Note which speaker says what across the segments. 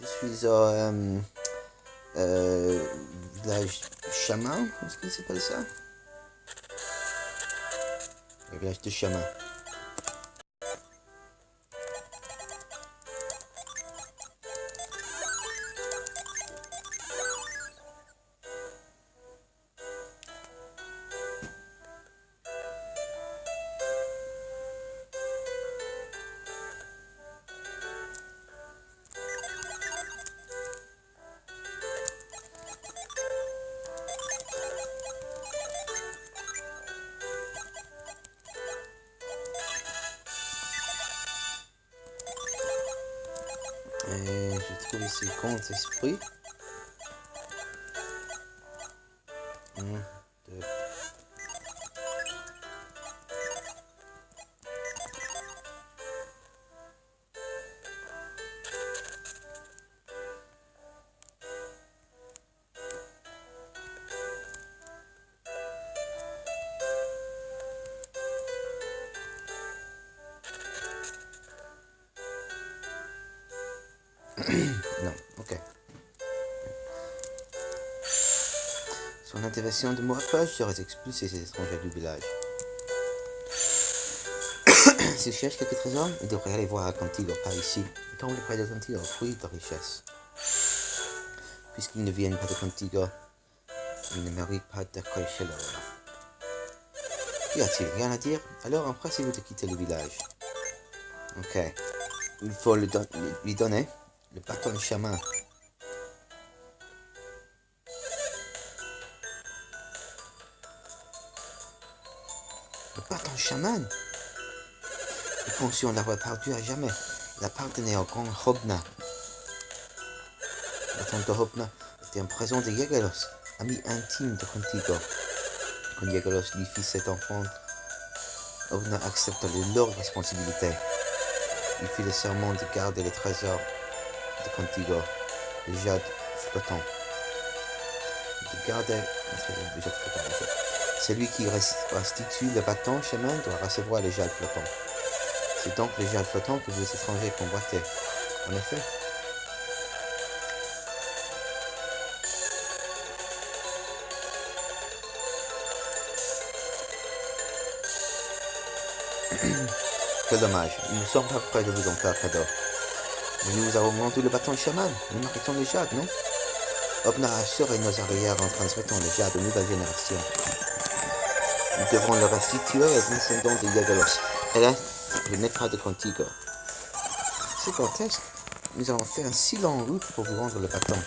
Speaker 1: Je suis au village Chaman, est-ce qu'il s'appelle ça? Le village de Chaman. Et je trouve ici compte esprit. 1, 2. Non, ok. Son intervention de mot à page serait expulsé ces étrangers du village. S'il cherche quelques trésors, il devrait aller voir à Contigo, par ici. Il tombe près de Contigo, fruit de richesse. Puisqu'ils ne viennent pas de Contigo, ils ne méritent pas d'accueil chez leur. Y a-t-il rien à dire? Alors empressez-vous de quitter le village. Ok. Il faut lui donner le bâton de chaman. Le bâton chaman? Nous pensions l'avoir perdu à jamais. Il appartenait au grand Hobna. La tante de Hobna était en présence de Yegalos, ami intime de Contigo. Quand Yegalos lui fit cet enfant, Hobna accepta de leur responsabilité. Il fit le serment de garder les trésors de Contigo, le jade flottant. De garder le trésor du jade flottant, en fait. Celui qui restitue le bâton chemin doit recevoir le jade flottant. C'est donc le jade flottant que vous étrangers convoitez. En effet. Quel dommage, nous ne sommes pas prêts de vous en faire cadeau. Mais nous avons vendu le bâton chaman, nous méritons le jade, non? Hobna assurait nos arrières en transmettant le jade aux nouvelles générations. Nous devrons le restituer aux descendants de Yegalos. Et là, je n'ai pas de Contigo. C'est grotesque. Nous avons fait un si long route pour vous rendre le bâton.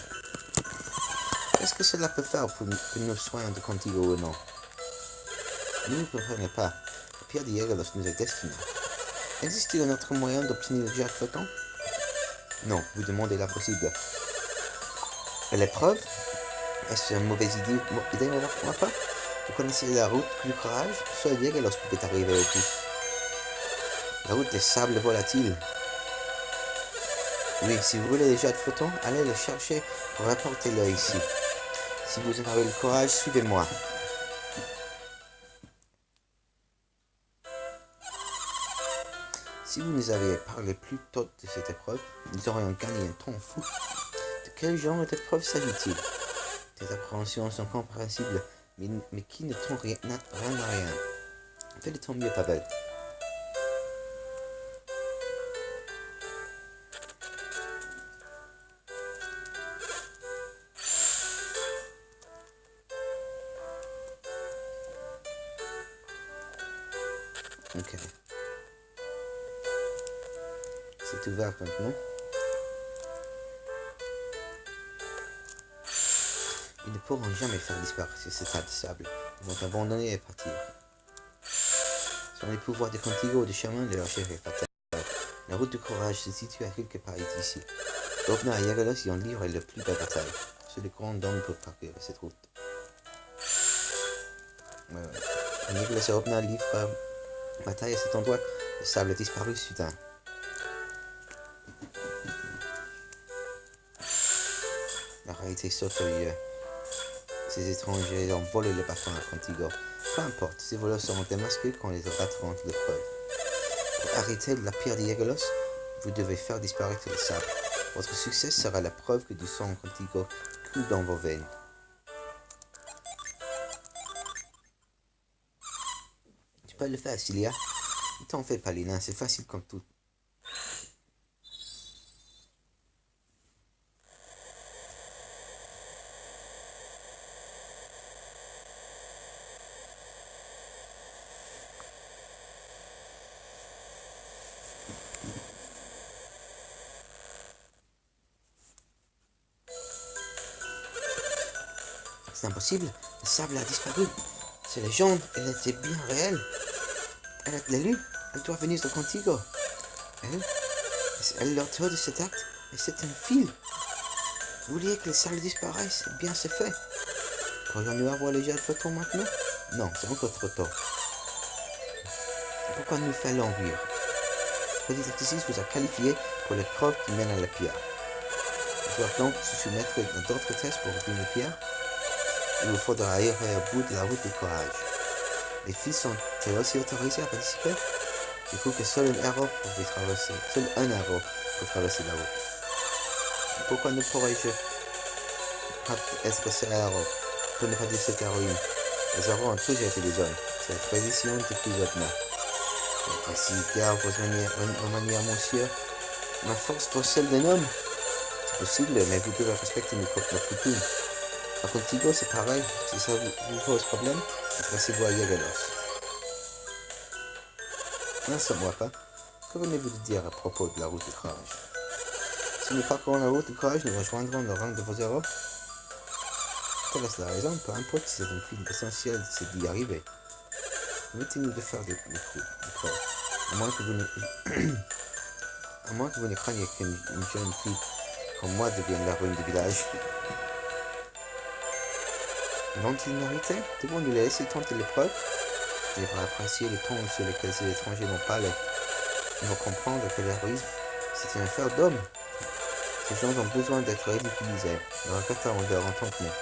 Speaker 1: Qu'est-ce que cela peut faire pour que nous soyons de Contigo ou non? Nous ne comprenons pas. La pierre de Yegalos nous est destinée. Existe-t-il un autre moyen d'obtenir le jade flottant? Non, vous demandez l'impossible. Et l'épreuve? Est-ce une mauvaise idée ou pas? Vous connaissez la route du courage? Seul Yegalos pouvait arriver au bout. La route des sables volatiles. Oui, si vous voulez le jade flottant, allez le chercher pour rapporter-le ici. Si vous en avez le courage, suivez-moi. Si vous nous aviez parlé plus tôt de cette épreuve, nous aurions gagné un temps fou. De quel genre d'épreuve s'agit-il? Tes appréhensions sont compréhensibles, mais qui ne t'ont rien à rien. Fais de ton mieux, Pavel. Ok. C'est ouvert maintenant. Ils ne pourront jamais faire disparaître ce tas de sable. Ils vont abandonner et partir. Sans les pouvoirs de Contigo ou de chaman, leur chef est fatal. La route du courage se situe à quelque part d'ici. Hobna et Yegalos y ont livré le plus de batailles. Seuls les grands hommes peuvent parcourir cette route. Quand Yegalos et Hobna livrent bataille à cet endroit, le sable disparut soudain. La réalité saute au lieu. Ces étrangers ont volé le bâton à Contigo. Peu importe, ces voleurs seront démasqués quand ils rateront l'épreuve. Pour arrêter la pierre de Yegalos, vous devez faire disparaître le sable. Votre succès sera la preuve que du sang contigo coule dans vos veines. Tu peux le faire, Cilia. Ne t'en fais pas, Lina, c'est facile comme tout. C'est impossible, le sable a disparu. Ces légendes, elle était bien réelle. Elle l'a lu, elle doit venir de Contigo. Elle l'auteur de cet acte, et c'est un fil. Vous vouliez que le sable disparaisse, eh bien c'est fait. Pourrions-nous avoir les jets de photos maintenant? Non, c'est encore trop tôt. Pourquoi nous fallons rire? Le détective vous a qualifié pour l'épreuve qui mène à la pierre. Vous doivent donc se soumettre à d'autres tests pour obtenir la pierre. Il vous faudra aller au bout de la route du courage. Les filles sont aussi autorisées à participer. Je trouve que seul un héros pour traverser la route. Pourquoi ne pourrais-je pas être ce héros? Pour ne pas dire cette héroïne. Les héros ont toujours été des hommes. C'est la tradition depuis Zotna. Si Pierre vos manières, monsieur, ma force pour celle d'un homme. C'est possible, mais vous devez respecter nos coutumes. À Contigo, c'est pareil. Si ça vous pose problème, adressez-vous à Yagalos. Non, ça ne moi pas. Que venez-vous de dire à propos de la route du courage? Si nous parcourons la route du courage, nous rejoindrons le rang de vos héros. Tu laisses la raison, peu importe si c'est une fille essentielle, c'est d'y arriver. Permettez-nous de faire des preuves. À moins que vous ne craignez qu'une jeune fille comme moi devienne la ruine du village. N'ont-ils mérité? Devons-nous les laisser tenter l'épreuve? Je devrais apprécier les tons sur lesquels ces étrangers m'ont parlé. Ils vont comprendre que l'héroïsme, c'est une affaire d'hommes. Ces gens ont besoin d'être ridiculisés. Leur regrettant en leur entendement.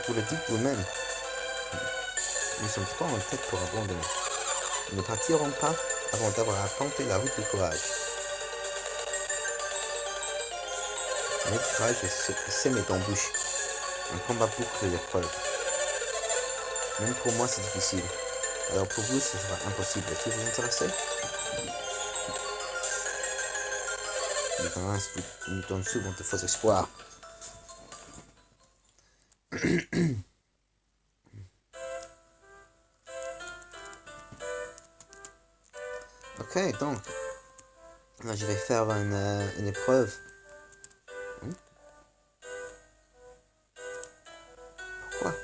Speaker 1: Vous le dites vous-même. Nous sommes trop en tête pour abandonner. Nous ne partirons pas avant d'avoir affronté la route du courage. Notre courage est semé d'embûches. Un combat boucle l'épreuve. Même pour moi, c'est difficile. Alors pour vous, ce sera impossible. Est-ce que vous intéressez? Les parents nous donnent souvent de faux espoirs. Ok, donc, là je vais faire une épreuve. Pourquoi?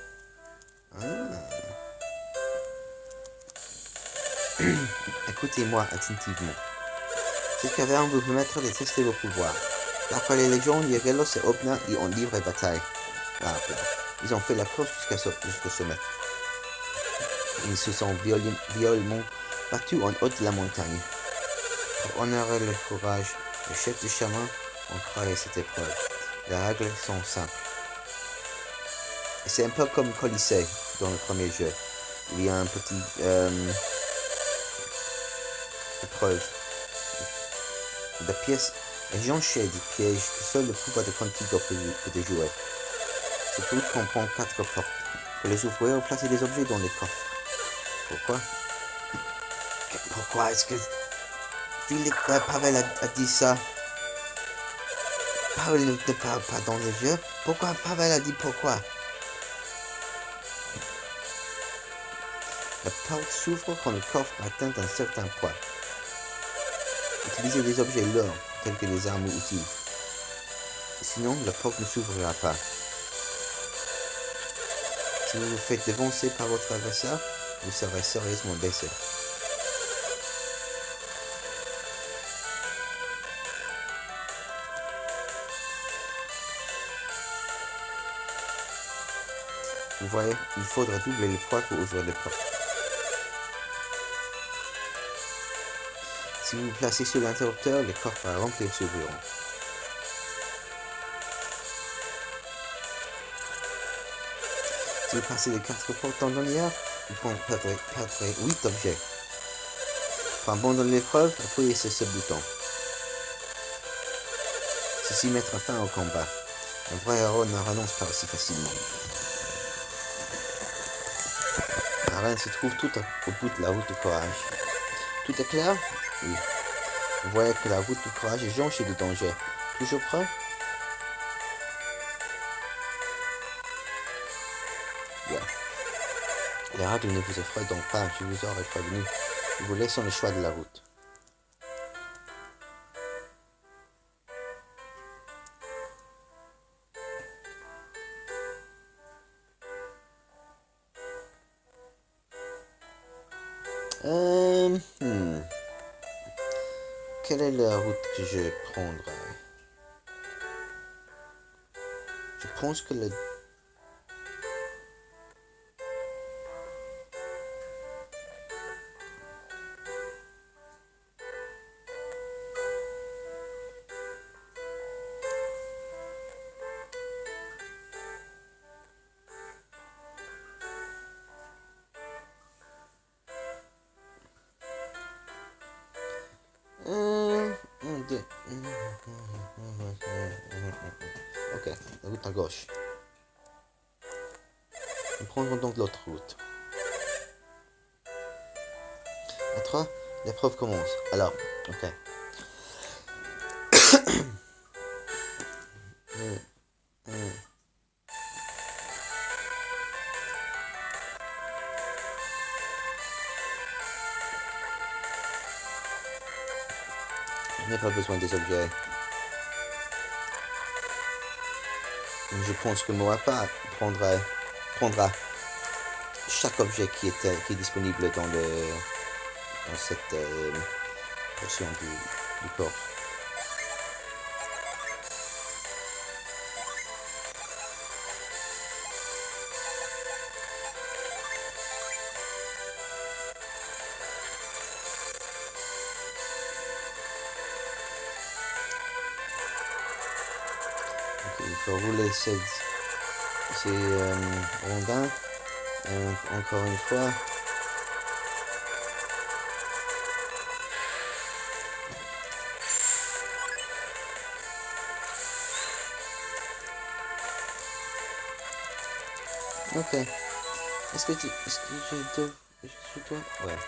Speaker 1: Écoutez-moi attentivement. Cette caverne vous permettra de tester vos pouvoirs. D'après les légendes, Yagalos et Obna y ont livré bataille. Ils ont fait la course jusqu'au sommet. Ils se sont violemment battus en haut de la montagne. Pour honorer leur courage, les chefs du chaman ont créé cette épreuve. Les règles sont simples. C'est un peu comme Colisée dans le premier jeu. Il y a un petit épreuve de pièces jonchées de pièges que seul le pouvoir de Contigo peut déjouer. Ce truc comprend 4 portes. Pour les ouvrir, placer des objets dans les coffres. Pourquoi est-ce que Philippe Pavel a dit ça? Pavel ne parle pas dans les jeux. Pourquoi Pavel a dit pourquoi? La porte s'ouvre quand le coffre atteint un certain poids. Utilisez des objets lourds, tels que des armes ou outils. Sinon, la porte ne s'ouvrira pas. Si vous vous faites devancer par votre adversaire, vous serez sérieusement blessé. Vous voyez, il faudra doubler le poids pour ouvrir les portes. Si vous vous placez sur l'interrupteur, les coffres à remplir s'ouvriront. Si vous passez les 4 portes en demi-heure, vous perdrez 8 objets. Pour abandonner l'épreuve, appuyez sur ce bouton. Ceci mettra fin au combat. Un vrai héros ne renonce pas aussi facilement. La reine se trouve tout au bout de la route du courage. Tout est clair? Oui. Vous voyez que la route du courage est jonchée de dangers. Toujours prêt? Bien. Les règles ne vous effraient donc pas, je vous aurais prévenu. Nous vous laissons le choix de la route. Euh, hmm. Quelle est la route que je prendrai? Je pense que le... un, deux. Ok, la route à gauche. Nous prendrons donc l'autre route. À 3, l'épreuve commence. Alors, ok. Je n'ai pas besoin des objets. Je pense que Moapa prendra chaque objet qui est disponible dans cette portion du corps. Okay, il faut rouler ces rondins. Encore une fois. Ok. Est-ce que je dois... Ouais.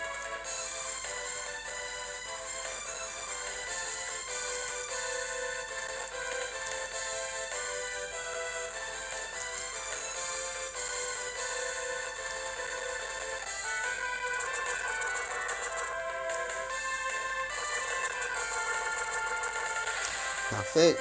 Speaker 1: Parfait.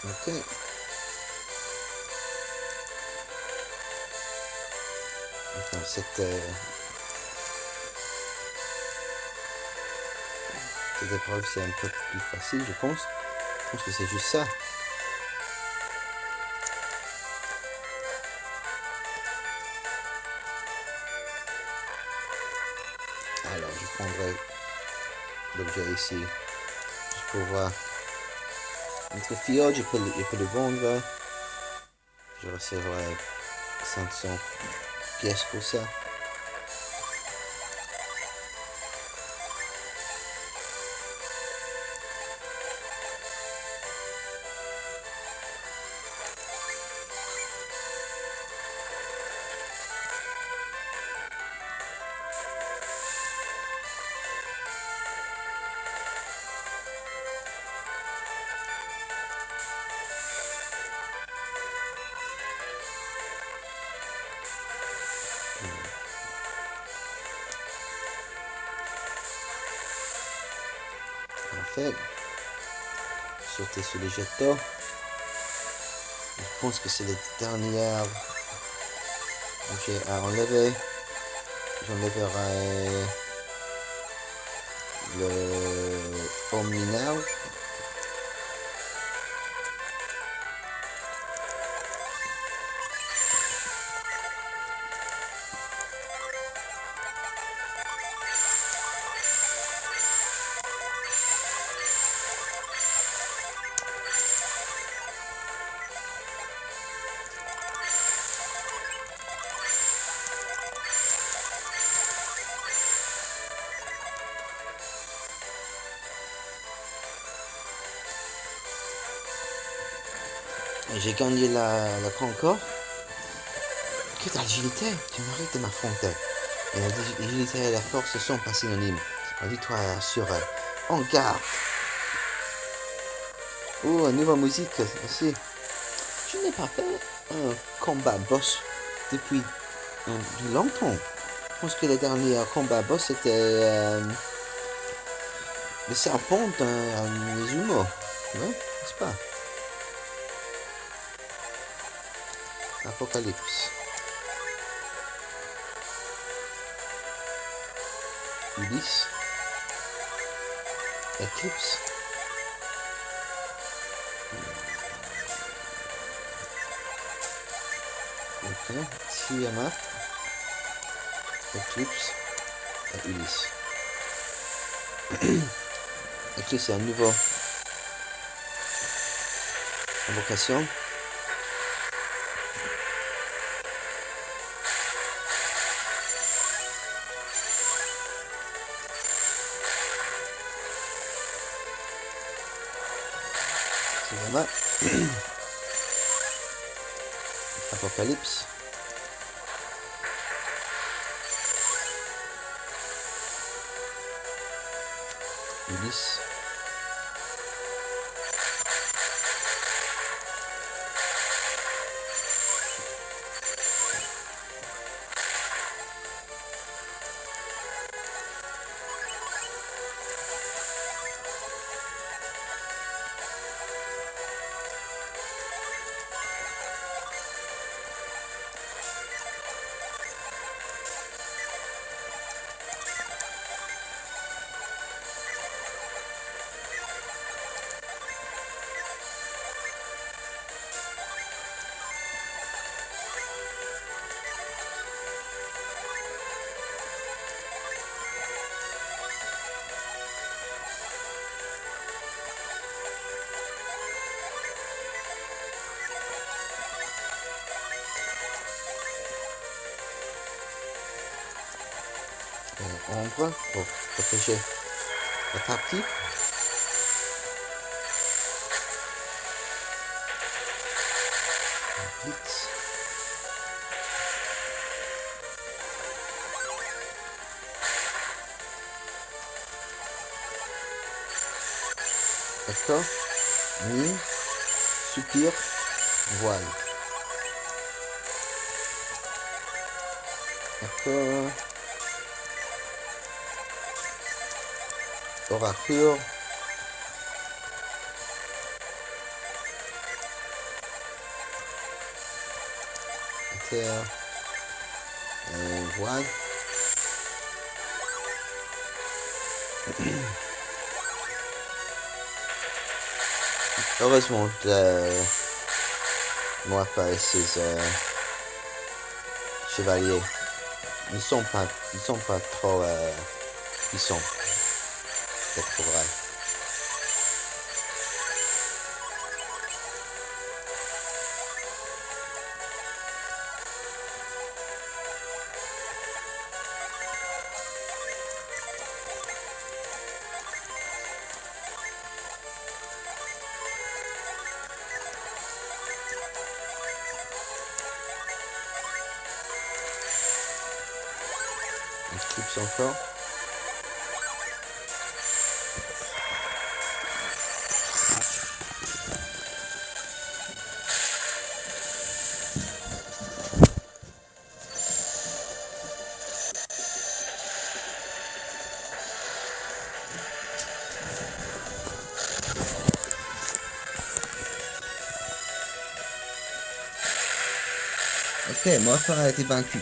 Speaker 1: Ok. Enfin, cette épreuve, c'est un peu plus facile, je pense. Je pense que c'est juste ça. Alors, je prendrai l'objet ici. Juste pour voir. Notre fiole, je peux le vendre. Je recevrai 500 pièces pour ça. Parfait. Sauter sur les jetons. Je pense que c'est le dernier objet à enlever. J'enlèverai le Omninerve. J'ai gagné la Concorde. Que d'agilité, tu m'arrêtes de m'affronter. Et l'agilité et la force sont pas synonymes. La victoire est assurée. En garde. Oh, une nouvelle musique aussi. Je n'ai pas fait un combat boss depuis longtemps. Je pense que le dernier combat boss c'était le serpent d'un Mizumo. Non, n'est-ce pas? Apocalypse. Ulysse. Eclipse. Ok. Tiamat. Eclipse. Et Ulysse. Eclipse c'est un nouveau invocation. Tiamat. Apocalypse. Ulysse. Ombre pour protéger la partie. Blitz. D'accord. Nuit. Soupir. Voile. D'accord. Oracure. Terre. Voile. Heureusement, moi pas ces chevaliers. Ils sont pas trop puissants. C'est trop vrai. Eclipse encore. Ok, Morphar a été vaincu.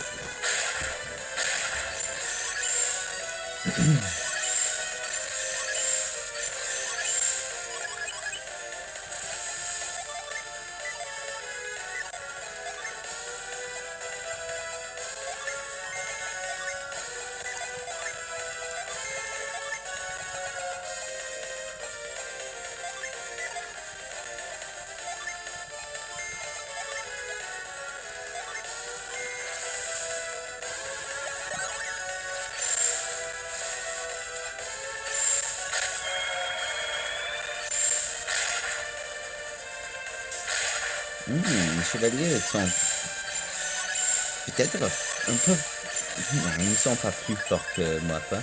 Speaker 1: Les chevaliers sont peut-être un peu... Non, ils ne sont pas plus forts que moi, pas.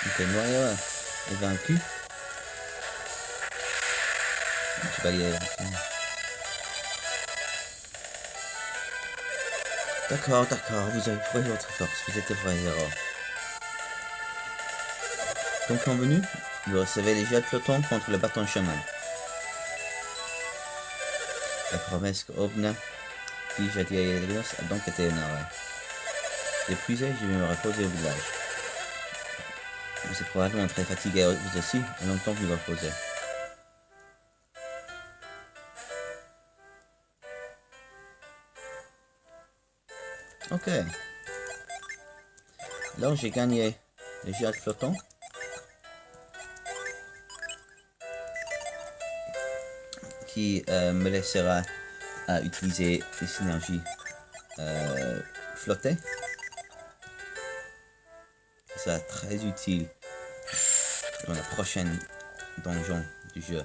Speaker 1: Ok, Noir est vaincu. Le chevalier. D'accord, vous avez prouvé votre force, vous êtes de vrais héros. Comme convenu, vous recevez les jets flottants contre le bâton chaman. La promesse qu'Obna fit jeter à Yeglos a donc été honorée. Épuisé, je vais me reposer au village. Vous êtes probablement très fatigué vous aussi, et longtemps vous reposez. Ok. Alors j'ai gagné le jet flottant. Qui me laissera à utiliser les synergies flottées. Ça sera très utile dans la prochaine donjon du jeu.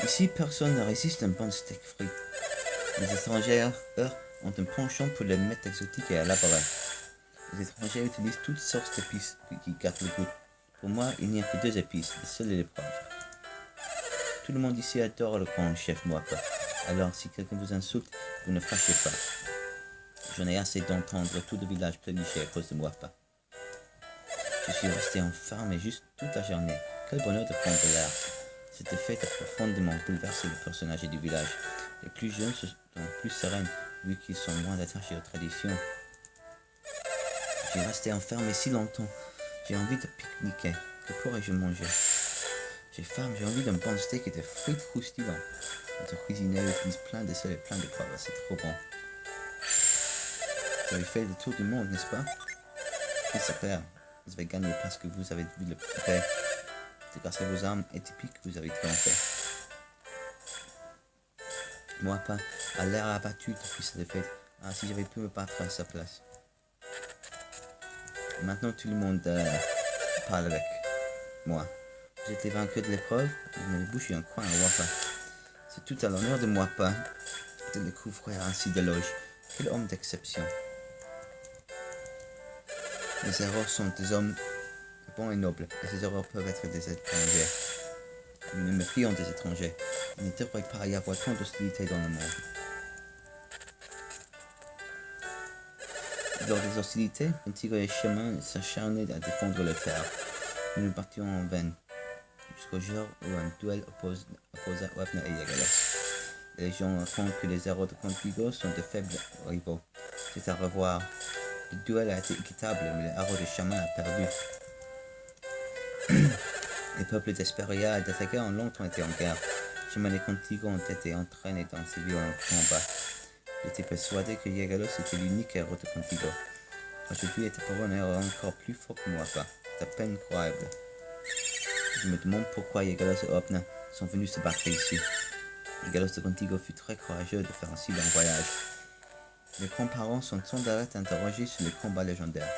Speaker 1: Ici, personne ne résiste à un bon steak frit. Les étrangers ont un penchant pour les mets exotiques et élaborés. Les étrangers utilisent toutes sortes d'épices qui gâtent le goût. Pour moi, il n'y a que 2 épices, le sel et le poivre. Tout le monde ici adore le grand chef Mwapa. Alors, si quelqu'un vous insulte, vous ne fâchez pas. J'en ai assez d'entendre tout le village pleurnicher à cause de Mwapa. Je suis resté enfermé juste toute la journée. Quel bonheur de prendre l'air. Cette fête a profondément bouleversé le personnage du village. Les plus jeunes sont plus sereins, vu qu'ils sont moins attachés aux traditions. J'ai resté enfermé si longtemps. J'ai envie de pique-niquer. Que pourrais-je manger? J'ai faim, j'ai envie d'un bon steak et de frites croustillants. Notre cuisinier utilise plein de sel et plein de poivre, c'est trop bon. Vous avez fait le tour du monde, n'est-ce pas? Oui, c'est clair. Vous avez gagné parce que vous avez vu le prêt. C'est grâce à vos armes atypiques que vous avez triomphé. Mwapa a l'air abattu depuis cette défaite. Ah, si j'avais pu me battre à sa place. Maintenant, tout le monde parle avec moi. J'ai été vaincu de l'épreuve, vous m'avez bouché un coin à Mwapa. C'est tout à l'honneur de Mwapa de le couvrir ainsi d'éloges. Quel homme d'exception. Les héros sont des hommes bons et nobles, et ces héros peuvent être des étrangers. Nous me méfions des étrangers. Il ne devrait pas y avoir tant d'hostilité dans le monde. Lors des hostilités, Contigo et Chemin s'acharnaient à défendre le terre. Nous nous battions en vain, jusqu'au jour où un duel opposa Wapna et Yagalos. Les gens racontent que les héros de Contigo sont de faibles rivaux. C'est à revoir. Le duel a été équitable, mais le héros de Chemin a perdu. Les peuples d'Esperia et d'Attaca ont longtemps été en guerre. Chemin et Contigo ont été entraînés dans ces violents combats. J'étais persuadé que Yagalos était l'unique héros de Contigo. Aujourd'hui était pour un héros encore plus fort que moi, pas. C'est à peine croyable. Je me demande pourquoi Yagalos et Opna sont venus se battre ici. Yagalos de Contigo fut très courageux de faire un si long voyage. Les grands-parents sont sans arrêt interrogés sur les combats légendaires.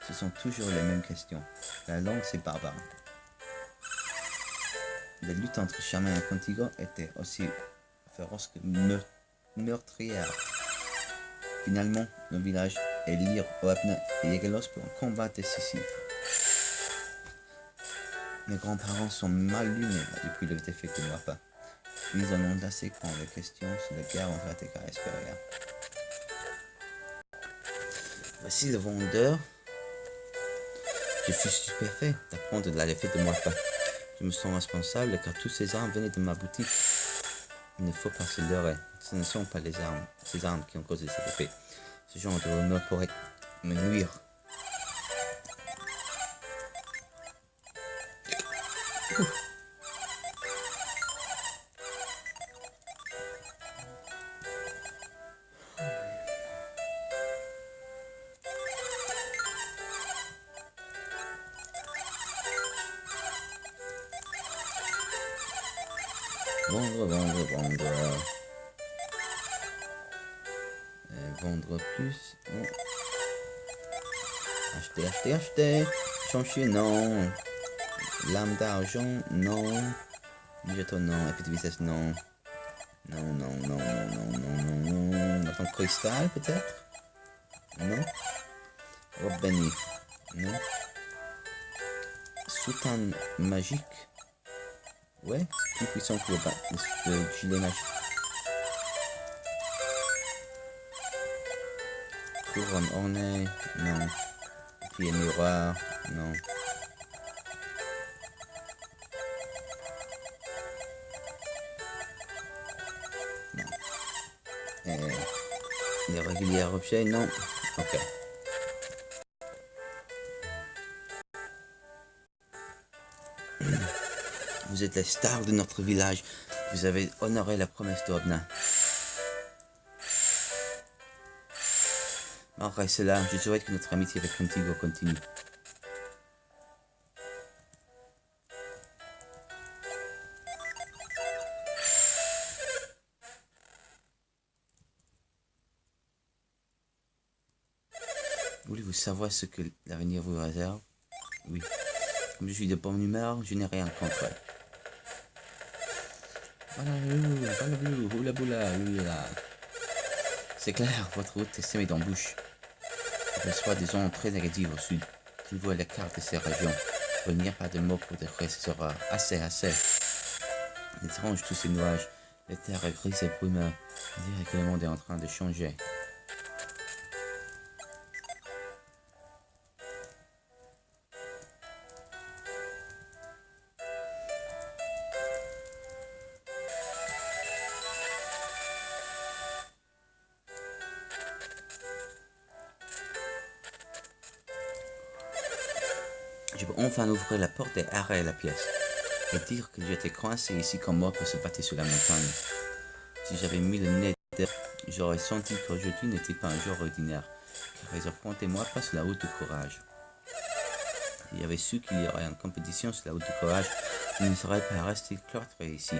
Speaker 1: Ce sont toujours les mêmes questions. La langue, c'est barbare. Les luttes entre Chaman et Contigo étaient aussi féroces que meurtrières. Finalement, le village élire Wapna et Yagalos pour un combat décisif. Mes grands-parents sont mal lunés depuis le défaite de Mwapa. Ils en ont assez quand les questions sur la guerre en Vateka et Esperia. Voici le vendeur. Je fus stupéfait d'apprendre de la défaite de Mwapa. Je me sens responsable car tous ces armes venaient de ma boutique. Il ne faut pas se leurrer. Ce ne sont pas ces armes qui ont causé cette défaite. Ce genre de rumeur pourrait me nuire. vendre. Vendre plus. Non. Acheter. Changer, non. Lame d'argent, non. Jeton, non. Épée de vitesse, non. Non. Attends, cristal, peut-être? Non. Robe bénie. Non. Soutane magique. Ouais, plus puissant que le gilet magique. Couronne ornée, non. Pied miroir, non. Les réguliers objets, non. Ok. Vous êtes la star de notre village. Vous avez honoré la promesse d'Obna. Malgré cela, je souhaite que notre amitié avec Contigo continue. Voulez-vous savoir ce que l'avenir vous réserve? Oui. Comme je suis de bonne humeur, je n'ai rien contre elle. Voilà. C'est clair, votre route est semée d'embûches. Je reçois des ondes très négatives au sud. Tu vois la carte de ces régions. Venir par des mots pour décrire ce sera assez. Étrange tous ces nuages. La terre est grise et brumeuse. On dirait que le monde est en train de changer. Je peux enfin ouvrir la porte et arrêter la pièce. Et dire que j'étais coincé ici comme mort pour se battre sur la montagne. Si j'avais mis le nez dedans, j'aurais senti qu'aujourd'hui n'était pas un jour ordinaire, car ils affrontaient moi pas sur la route du courage. Si j'avais su qu'il y aurait une compétition sur la route du courage, je ne serais pas resté cloîtré ici.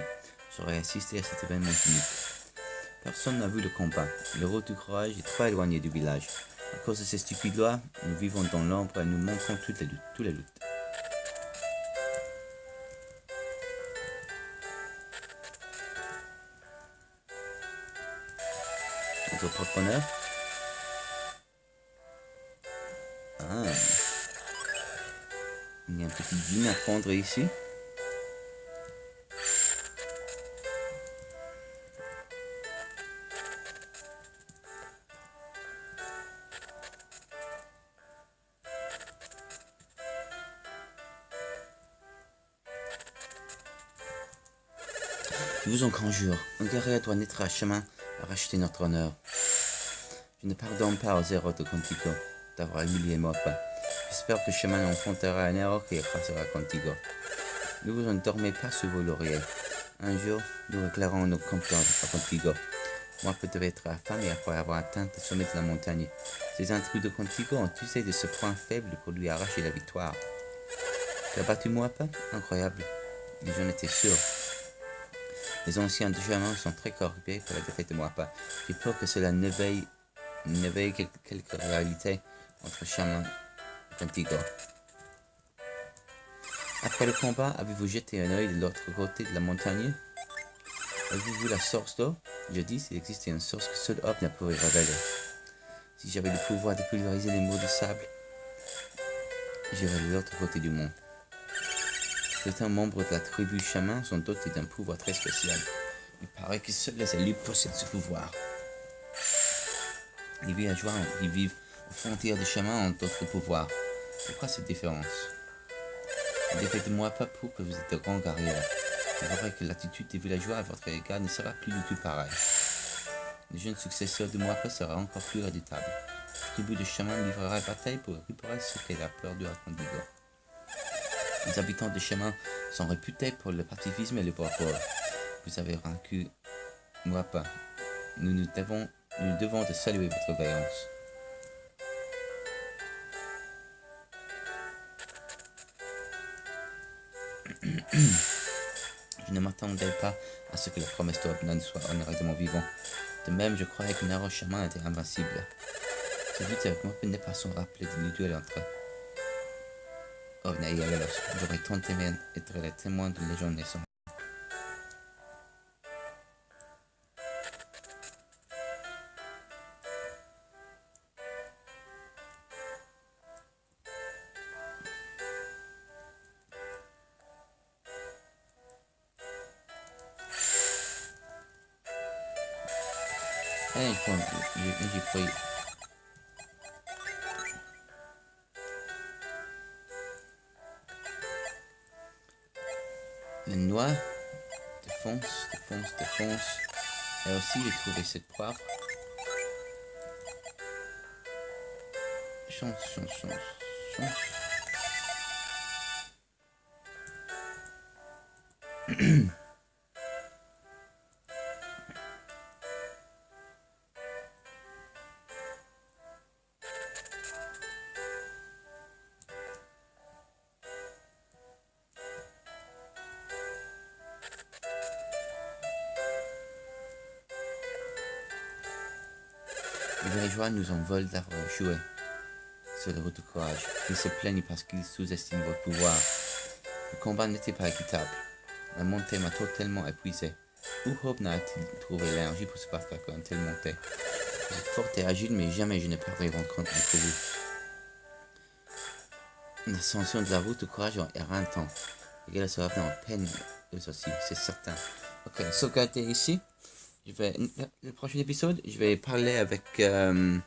Speaker 1: J'aurais assisté à cet événement unique. Personne n'a vu le combat. Le route du courage est très éloigné du village. À cause de ces stupides lois, nous vivons dans l'ombre et nous manquons toutes les luttes. Notre porte-bonheur. Il y a un petit dîner à prendre ici. Je vous en conjure, un guerrier doit naître à chemin à racheter notre honneur. Je ne pardonne pas aux erreurs de Contigo d'avoir humilié Moppa. J'espère que chemin enfrontera un erreur qui écrasera Contigo. Ne vous endormez pas sur vos lauriers. Un jour, nous réclarons nos complots à Contigo. Moppa devait être affamé après avoir atteint le sommet de la montagne. Ces intrus de Contigo ont usé de ce point faible pour lui arracher la victoire. Tu as battu Moppa? Incroyable. Mais j'en étais sûr. Les anciens de Germain sont très corrupés pour la défaite de Moppa. J'ai peur que cela n'éveille quelques réalités entre Shaman et Contigo. Après le combat, avez-vous jeté un œil de l'autre côté de la montagne? Avez-vous vu la source d'eau? Je dis s'il existait une source que seul Hope ne pouvait révéler. Si j'avais le pouvoir de pulvériser les mots de sable, j'irais de l'autre côté du monde. Certains membres de la tribu Shaman sont dotés d'un pouvoir très spécial. Il paraît que seuls les élus possèdent ce pouvoir. Les villageois qui vivent aux frontières de Shaman ont d'autres pouvoirs. Pourquoi cette différence? Ne défaites-moi pas pour que vous êtes de grands guerriers. Il paraît que l'attitude des villageois à votre égard ne sera plus du tout pareille. Le jeune successeur de Moppa sera encore plus redoutable. La tribu de Shaman livrera bataille pour récupérer ce qu'elle a perdu à Contigo. Les habitants de Shaman sont réputés pour le pacifisme et le bravoure. Vous avez vaincu Moppa. Nous devons de saluer votre vaillance. Je ne
Speaker 2: m'attendais pas à ce que la promesse d'Obnan soit honorée de mon vivant. De même, je croyais que Naro Shaman était invincible. Ce vite avec moi n'est pas sans rappeler du duel entre Obna et Yagalos. J'aurais tant aimé être le témoin d'une légende naissante. Allez, j'ai pris. Le noix, défonce. Et aussi, j'ai trouvé cette poivre. Chance. Les villageois nous envolent d'arbres jouets sur la route du courage. Ils se plaignent parce qu'ils sous-estiment votre pouvoir. Le combat n'était pas équitable. La montée m'a totalement épuisé. Où Hope n'a-t-il trouvé l'énergie pour se battre avec une telle montée? Vous êtes forte et agile, mais jamais je ne perdrai rencontre entre vous. L'ascension de la route du courage est éreintant. Les gars se rappellent en peine, eux aussi, c'est certain. Ok, sauvegarder ici. Le prochain épisode, je vais parler avec le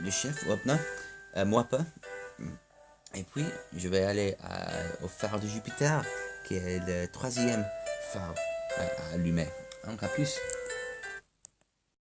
Speaker 2: chef, Wapna, moi pas. Et puis, je vais aller au phare de Jupiter, qui est le 3e phare à allumer. Donc, à plus.